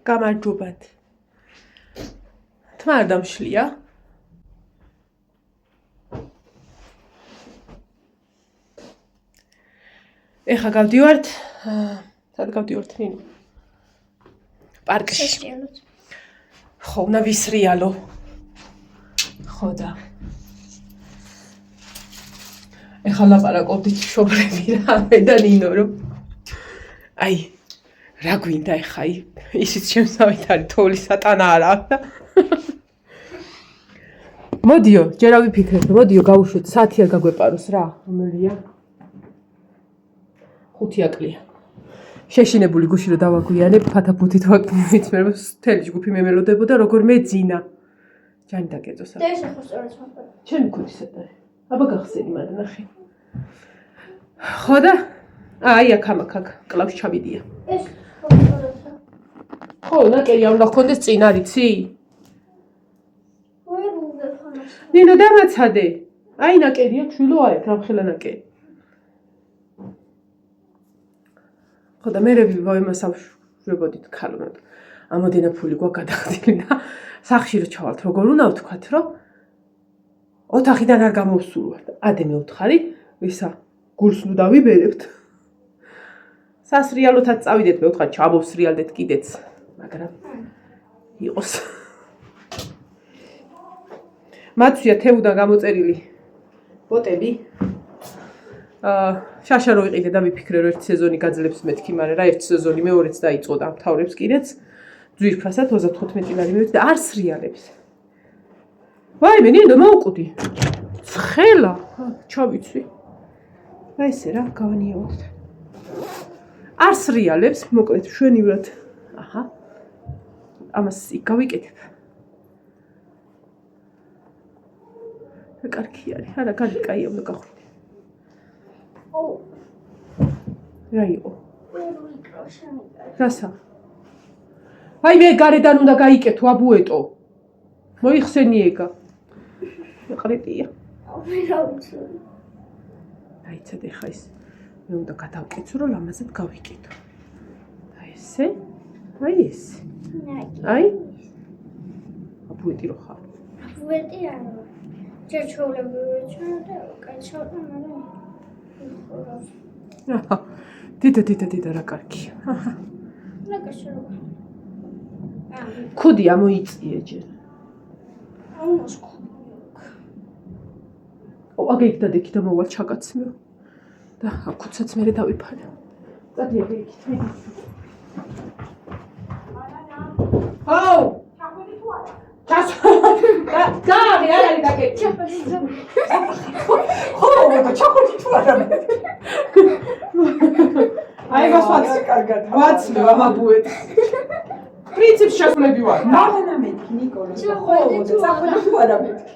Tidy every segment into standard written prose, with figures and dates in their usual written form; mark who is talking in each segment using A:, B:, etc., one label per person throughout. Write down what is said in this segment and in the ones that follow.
A: გამარჯობათ. თმა არ დამშლია. ეხა გავდივართ, სად გავდივართ ნინო? პარკში. ხო, უნდა ვისრიალო. ხო და. ეხა ლაპარაკობდით მშობლები რა, მე და ნინო რომ აი რა გვინდა ეხა ისიც შემსავით არის თოვლი სატანა არა და მოდიო, ჯერ ავიფიქრეთ, მოდიო გავუშვით, საათი არ გაგვეპაროს რა, რომელია? 5 აკლია. შეშინებული გუში რომ დავაგვიანებ, ფათაფუთით ვაკმოვიცმერებ, მთელი ჯგუფი მემელოდებოდა, როგორ მეძინა. ჯანი დაგეწოს.
B: და ეს ახლა სწორად მომხდარა.
A: ჩემი ქუდი სადაა? აბა გახსენი მანდ ნახე. ხო და აი აქ კლავს ჩავიდია.
B: ეს ხოთორაცა.
A: ხო, ნაკელი არ უნდა გქონდეს წინ არიცი?
B: ვერ უნდა ხანას.
A: ნინო დამაცადე. აი ნაკელია ჩვილო აიქ, რამხელა ნაკელი. ხო და მე ვიმასავშვრებოდით ქალონად. ამოდენა ფული გვაქვს გადახდილი და სახში რო ჩავალთ, როგორ უნდა ვთქვათ, რომ ოთახიდან არ გამოვსულვართ. ადე მე ვთხარი, ისა გულს ნუ დავიბერებთ. სასრიალოთაც წავიდეთ, მე ვთქვათ, ჩამოვსრიალდეთ კიდეც, მაგრამ იყოს. მათვია თევუდან გამოწერილი ბოტები. შაშა რო იყიდე და ვიფიქრე რომ ერთი სეზონი გაძლებს მეთქი, მაგრამ რა ერთი სეზონი მეორეც დაიწყო და მთავრებს კიდეც ძვირფასად 35 ლარი მივედი და არ სრიალებს. ვაიმე, ნინო მოვკვდი. ცხელა, ჩავიცვი. აი ესე რა, გავანიავთ. არ სრიალებს, მოკლედ შვენივრად. აჰა. ამას იქ გავიკეთებ. რა კარგი არის, არა, კარგი კაია უნდა გახვიდე. რა იყო? რასა? აი მე გარედან უნდა გაიკეთო აბუეტო. მოიხსენი ეგა. ყრიტია.
B: მე რა ვიცი.
A: დაიცადე ხა ის. მე უნდა გადავკეცო რომ ლამაზად გავიკეთო. აი ესე. აი ესე. აი. აბუეტი რო ხარ.
B: აბუეტი არა. ჯერ ჩაოლები ვეჩვენა და კაჩავდა მაგრამ
A: დიდა რა კარგია.
B: რა კაშრობა.
A: ქუდი ამოიწიე ჯერ.
B: ამას
A: აგეიქ და დექი და მოვალ ჩაგაცმე. და აქუცაც მე დავიფარე. წადი აგეიქ. აუ! ჩახვედი თუ არა? და მე არ არის დაგეკი. ხო, და ჩახვედი თუ არა? აი გასვაც კარგად. ვაცნო ამაბუეთ. პრინციპს შექმნები ვარ.
C: მაღანა მეთქი ნიკოლო. ხო, და წახვედი თუ არა მეთქი.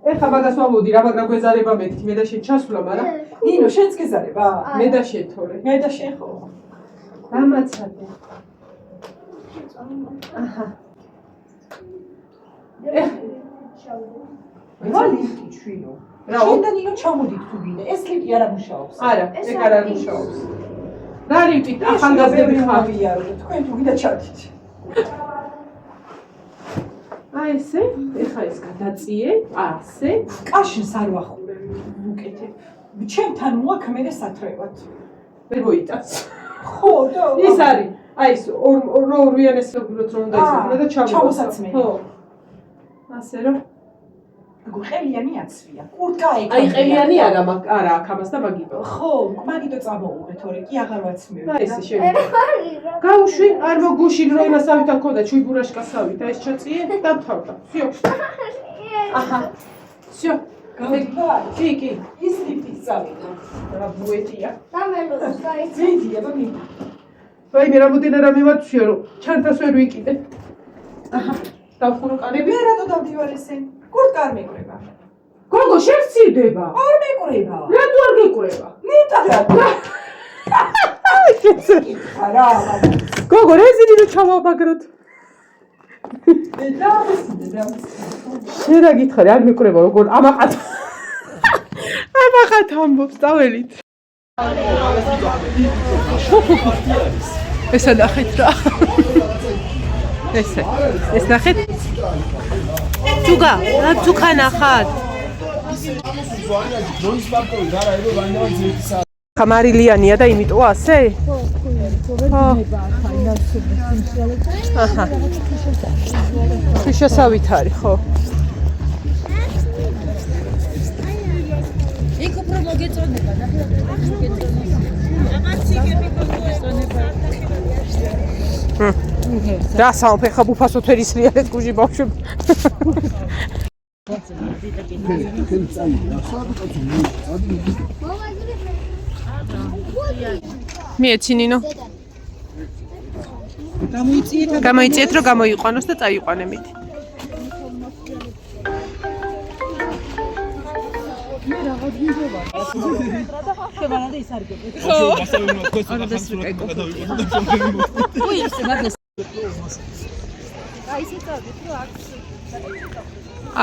A: ეხა მაგას ვამოდი რა, მაგრამ გვეზარება მეთქი, მე და შენ ჩასვლა, მაგრამ
C: ნინო, შენც გეზარება?
A: მე და შენ თორე.
C: მე და შენ ხო.
A: დამაცადე. აჰა.
C: რა ლიფტი ჩვილო? შენ და ნინო ჩამოდით თუ გინდა, ეს ლიფტი არ ამუშაობს.
A: არა, ეგ არ ამუშაობს. რა ლიფტი? ახალგაზრდები ხარია,
C: თქვენ თუ გინდა ჩადით.
A: აი ესე, ეხა ეს გადაწიე, ასე.
C: კაშინს არ ვახურებ, უკეთებ. ჩემთან მოაქმერე სათრევად.
A: ვერ მოიტანს.
C: ხო, და
A: ის არის. აი ეს ორვიანეს როგორ უნდა ისე და
C: ჩამოსაცმელი.
A: ხო. ასე რომ
C: ყელიანი აცვია. კურტკა ეკა.
A: აი ყელიანი არა აქ ამას და მაგიტო.
C: ხო, მაგიტო წამოუღე თორე კი აღარ ვაცმევ.
A: აი ესე შევიდა. გავუშვი, არ მოგუშინ რომ იმასავით აქონდა ჩუიბურაშკასავით, აი ეს ჩაწიე და მთავრდა. всё. აჰა. всё.
C: გავიგდა?
A: კი.
C: ის ლიფტის წავიდა.
A: რა ბუეტია.
B: დამელოს დაიწყო.
C: ძიძია და მინდა.
A: ვაი მე რამოდენა რამე ვაცვია რომ ჩანთას ვერ ვიკიდე. აჰა. დავხურო კარები.
C: მე რატო დავდივარ ესე? კურტკა არ მეკრება.
A: გოგო შევწირდება.
C: არ მეკრება.
A: რატო არ გეკრება?
C: ნეტად რა. არა,
A: გოგო რეზინი რო ჩავაბაგროთ.
C: და
A: შენ რა გითხარი, არ მეკრება როგორ ამაყათ ამბობს დაველით. ესა ნახეთ რა. ეს ნახეთ. თუკა ნახათ. ხამარილიანია და იმიტომ ასე? აჰა. შევსავით არის, ხო?
D: იქ უფრო მოგეწონება, ნახე
A: რა საუბარ ხა ბუფასო თერისლიალეთ გუჟი ბავშვი. მიეცინინო. გამოიწიეთ რომ გამოიყვანოს და წაიყვანემით.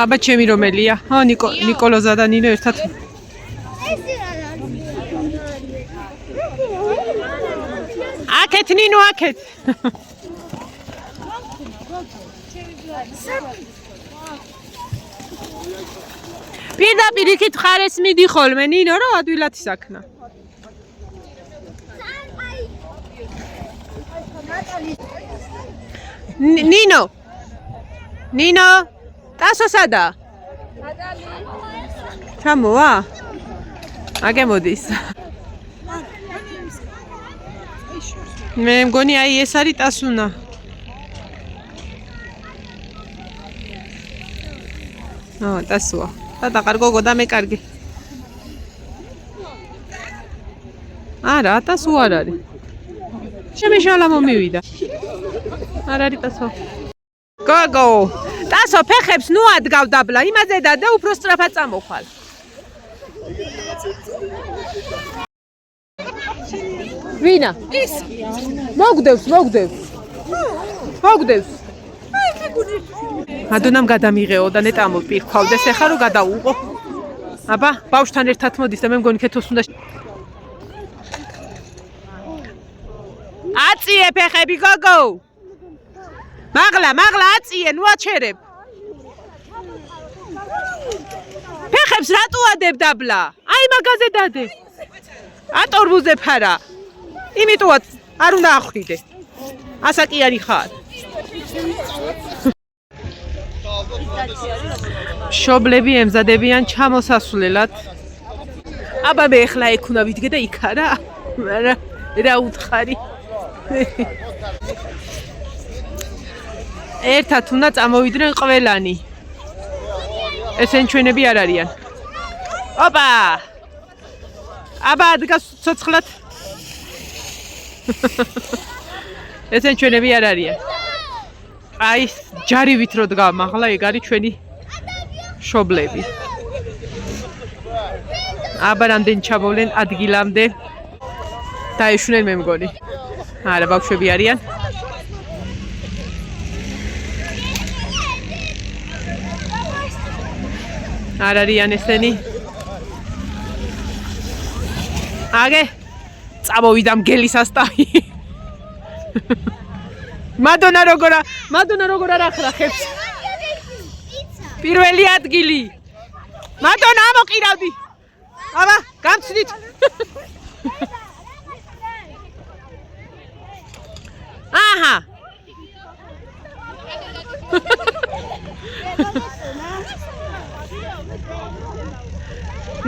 A: აბა ჩემი რომელია? ნიკოლოზა და ნინო ერთად. აქეთ ნინო აქეთ. პირდაპირ იქით ხარეს მიდი ხოლმე ნინო რა ადვილად ისაქნა. ნინო ტასო სადა? ჩამოვა? აგე მოდის. მე მგონი აი ეს არის ტასუნა. ტასუა. და კარგო და მე კარგი. არა, ტასუ არ არის. შემეშალა მომივიდა. არ არის ტასო. გოგო, ტასო ფეხებს ნუ ადგავ დაბლა, იმაზე და უფრო სწრაფად წამოხვალ. ვინა? ის. მოგდევს. ადონამ გადამიღეო და ნეტა მოპირქვავდეს ეხა რომ გადაუყო. აბა, ბავშვთან ერთად მოდის და მე მგონი ქეთოს უნდა აწიე ფეხები გოგო. მაღლა აწიე, ნუ აჩერებ. ფეხებს რატო ადებ დაბლა? აი მაგაზე დადე. ატორბუზე ფარა. იმიტომაც არ უნდა ახვიდე. ასაკი არის ხარ. შობლები ემზადებიან ჩამოსასვლელად. აბა მე ახლა ეგ უნდა ვიდგე და იქ არა? რა უთხარი. ერთად უნდა წამოვიდნენ ყველანი. ესენ ჩვენები არ არიან. ოპა! აბა დგას ცოცხლად. ესენ ჩვენები არ არიან. აი ჯარივით რო დგა, მაღლა ეგ არის ჩვენი შობლები. აბა რამდენი ჩამოვლენ ადგილამდე. დაეშვნენ მე მგონი. არა, ბავშვები არიან. არ არიან ესენი. აგე წამოვიდა მგელის ასტავი. მადონა როგორ არ ახრახებს. პირველი ადგილი. მადონა ამოყირავდი. აბა, გამცდით. აჰა.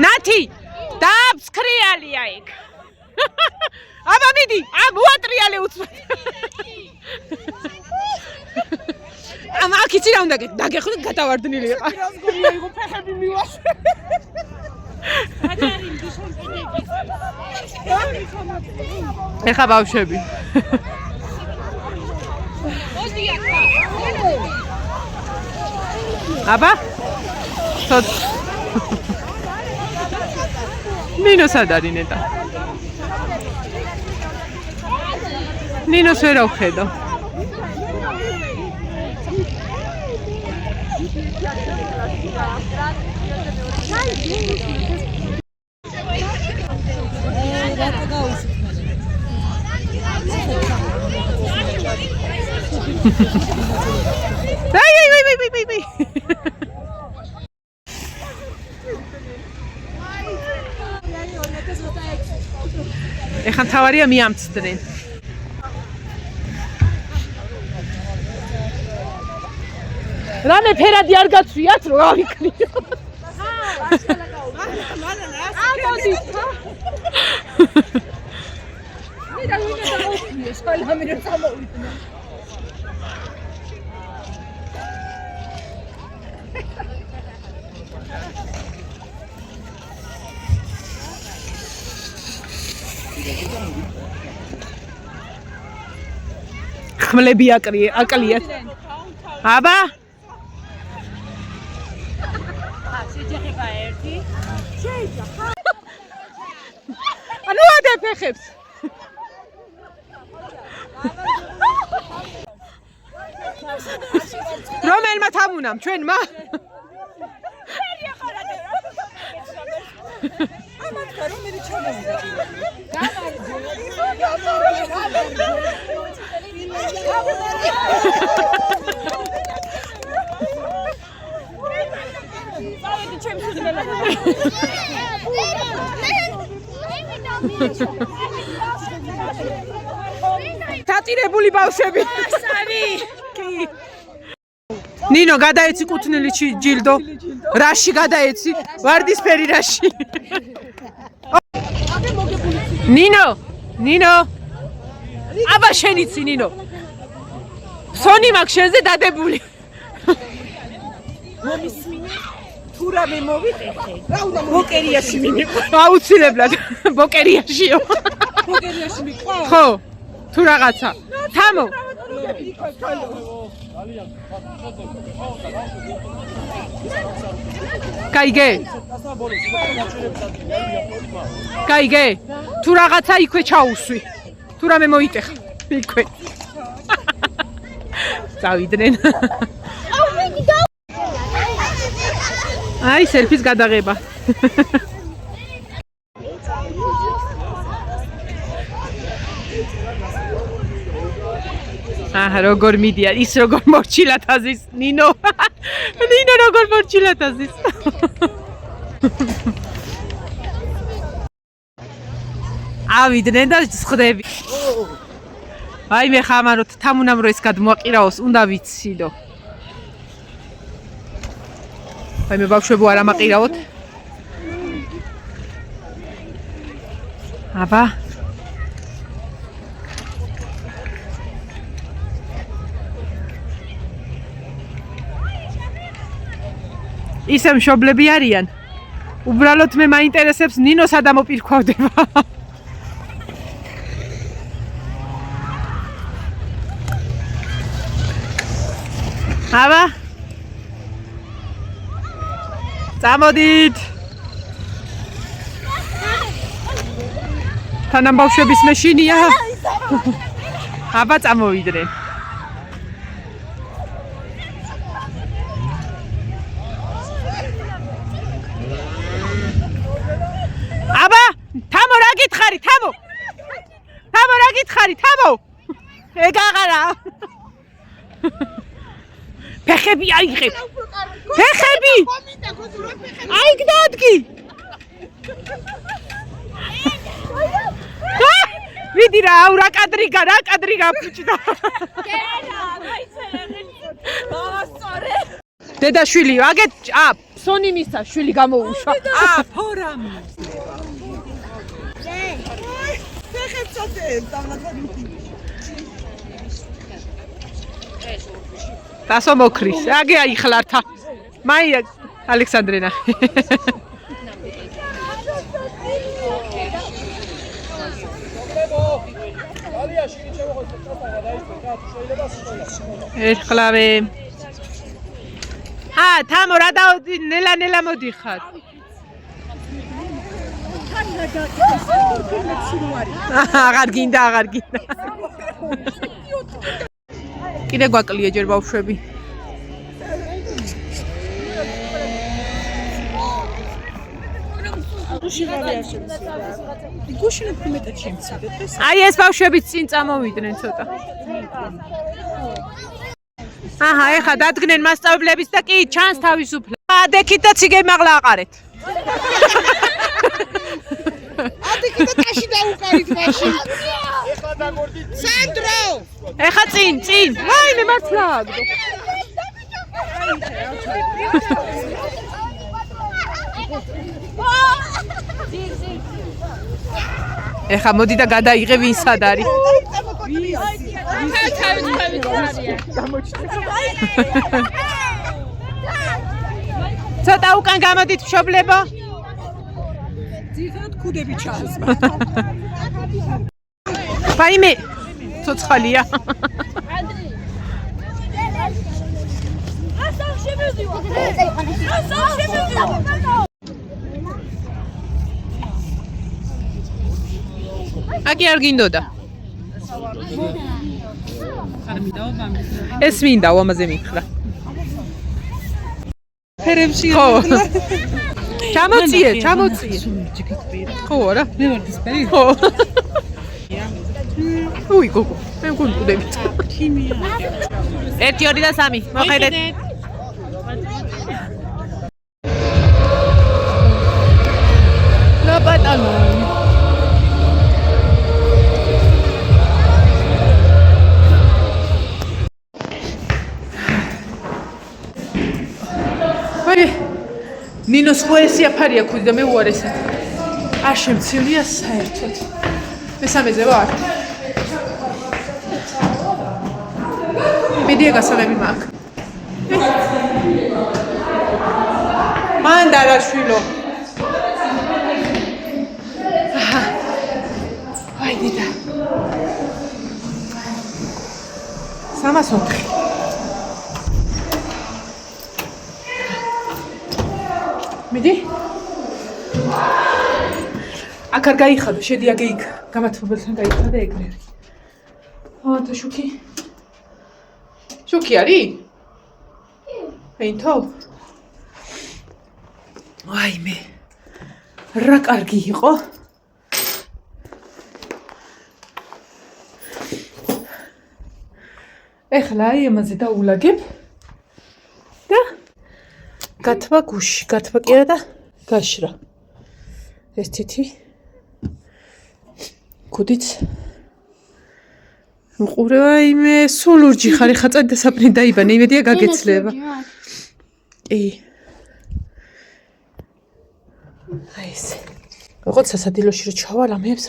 A: ნათი, დააბსქრიალია ეგ. აბა მიდი, მოატრიალე უცბად. აქ იცი რა უნდა დაგეხმოთ გადავარდნილი იყო. რას გონია იყო ფეხები მივაშვე. ეხა ბავშვები. აბა? ნინოს არ არის ნეტა. ნინოს ვერ ავხედო. აი. ეხლა თავარია მიამცდნენ. რამე ფერადი არ გაცვიათ რომ ავიქნიო. ხმლები აკლიათ. აბა შეჯახება ერთი. შეჯახა. ანუ ადაფეხებს. რომელმა თამუნამ ჩვენმა?
C: ამათქა რომელი ჩამოვიდა?
A: დაწირებული ბავშვები. ნინო გადაეცი კუთვნილი ჯილდო. რაში გადაეცი? ვარდისფერი რაში. ნინო. აბა შენიცი ნინო. სონი მაქვს შენზე დადებული.
C: მომისმინე თუ რამე მოვიტეხე. რა უნდა ბოკერიაში მივიყო?
A: აუცილებლად ბოკერიაშიო.
C: ბოკერიაში მიყვა?
A: ხო. თუ რაღაცა. თამო. კაიგე. თუ რაღაცა იქვე ჩაუსვი. თუ რამე მოიტეხა. იქვე. წავიდნენ. აი სელფის გადაღება. როგორ მიდია ის როგორ მორჩილად აზის ნინო როგორ მორჩილად აზის ავიდნენ და ხდები აი მე ხამაროთ თამუნამ რო ეს გადმოაყირაოს უნდა ვიციდო აი მე ბავშვებო არ ამაყირაოთ აბა ისე მშობლები არიან. უბრალოდ მე მაინტერესებს ნინო სადა მოპირქვავდება. აბა. წამოდით. თანამ ბავშვების მეშინია. აბა წამოვიდნენ. აბა, თამო რა გითხარი, თამო? თამო რა გითხარი, თამო? ეგ აღარა. ფეხები აიღებ. ფეხები. აიგ დადგი. ვიდი რა, რა კადრი გაფუჭდა. დედაშვილი, აგეთ, სონი მისცა, შვილი გამოუშვა.
C: ფორამი. ფეხებს წოდებ, დამნათვარი.
A: დასო მოკრის. აგე აიხლართა. მაი ალექსანდრენა. ეხლავე. თამო რა დაოდი ნელა მოდიხარ. აღარ გინდა. კიდე გვაკლია ჯერ ბავშვები. აი ეს ბავშვებიც წინ წამოვიდნენ ცოტა. აჰა, ეხა დადგნენ მასწავლებლის და კი ჩანს თავისუფლად. ადექით და ციგები მაღლა აყარეთ.
C: ადექით და ტაში დაუყარით მაშინ. ეხლა დაგორდით. სანდრო!
A: ეხა წინ. ვაიმე მართლა. ეხა მოდი და გადაიღე ვინ სად არის. ცოტა უკან გამოდით მშობლებო.
C: ძირთად ქუდები ჩანს.
A: ვაიმე ცოცხალია. აკი არ გინდოდა. ეს მინდა ამაზე მითხრა.
C: ფერებში
A: ხო. ჩამოწიე. ხო არა?
C: მე ვარ დისპერი.
A: ხო. უი გოგო, მე მგონი
C: ქიმია.
A: 1 2 და 3 მოხედეთ. ნაპატანო. ნინოს ხო ესი აფარია ქუდი და მე უარესად. არ შემცირია საერთოდ. მესამეზე ვარ. მედია გასალები მაქვს. მან დარაშვილო. აი დედა. 304. მიდი? აქ არ გაიხადო, შედი აგე იქ. გამათბობელთან გაიხადე ეგრე. და შუქი? შუქი არის? ფეინთო? ვაიმე. რა კარგი იყო? ეხლა აი ამაზე დაულაგებ. და გათვა გუში, გათვა კი არა და გაშრა. ეს თითი ქუდიც მყურე ვაიმე, სულ ლურჯი ხარ, ეხა წადი და საპნი დაიბანე, იმედია გაგეცლება. კი. აი ესე. როგორც სასადილოში რო ჩავალ ამებს,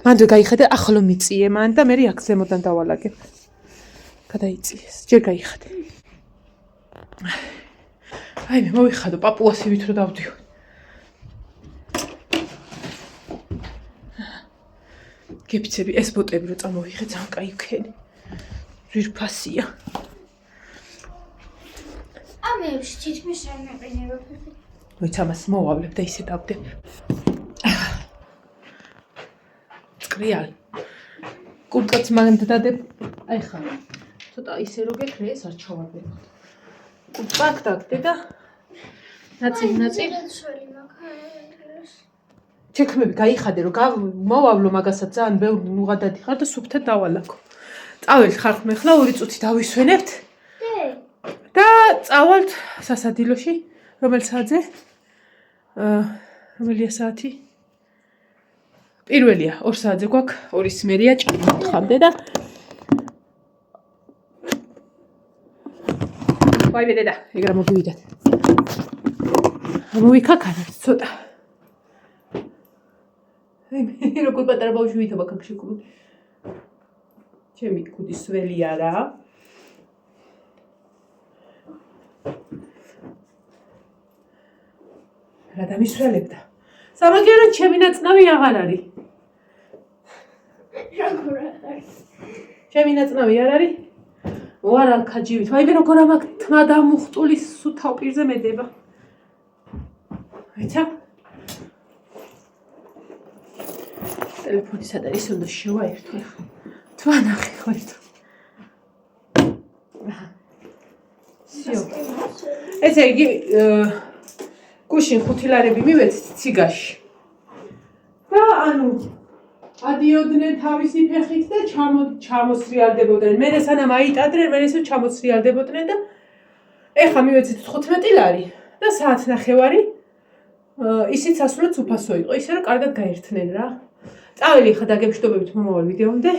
A: მანდ გაიხადე, ახლო მიწიე მან და მე აქ ზემოდან დავალაგებ. გადაიწიეს, ჯერ გაიხადე. აი მე მოვიხადო პაპუასივით რო დავდიო. გეფიცები ეს ბოტები რო წამოვიღე ძალიან კაი ვქენი. ძვირფასია.
B: ამებში თითქმის არ მეყინებო.
A: მოიცა მას მოვავლებ და ისე დავდებ. წრიალ. კურტკაც მანდ დადებ. აი ხა. ცოტა ისე რო გეკრე ეს არ ჩავარდება. კურტკაკ დაგდე და ნაწილი
B: ცველი მაგას.
A: ჩექმები გაიხადე რომ მოვავლო მაგასაც ძალიან ბევრი უღადადი ხარ და სუფთად დავალაგო. წავალთ ხარხმე ხლა 2 წუთი დავისვენებთ. და წავალთ სასადილოში. რომელ საათზე? რომელია საათი? პირველია 2 საათზე გვაქვს 2-ის მერია ჭამთამდე და ვაი დედა, ეგრე მოგივიდათ. მოვიქაქანოთ ცოტა. მე როგორ პატარა ბავშვი ვითობა აქ შეკრული. ჩემი კუდი სველი არა. რა დამისველებდა. სამაგიეროდ ჩემი ნაწნავი აღარ არის.
B: როგორ არის?
A: ჩემი ნაწნავი არ არის? ვარ ალქაჯივით. ვაიმე როგორ ამაკ თმა დამუხტული სუთავ პირზე მედება. აიცა? ტელეფონი სად არის? უნდა შევაერთო. თვა ნახე ხო ერთო. სიო. ესე იგი გუშინ 5 ლარები მივეცით ციგაში. ანუ ადიოდნენ თავისი ფეხით და ჩამოსრიალდებოდნენ. მე სანამ აიტადრენ, მე ისე ჩამოსრიალდებოდნენ და ეხლა მივეცეთ 15 ლარი და საათ ნახევარი ისიც ასულაც უფასო იყო. ისე რომ კარგად გაერთნენ რა. წავედი ხა დაგემშვიდობებით მომავალ ვიდეომდე.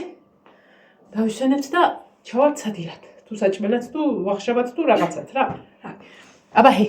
A: დავისვენებთ და ჩავალთ სადირად. თუ საჭმელად, თუ ვახშაბად, თუ რაღაცად რა. აბა ჰე.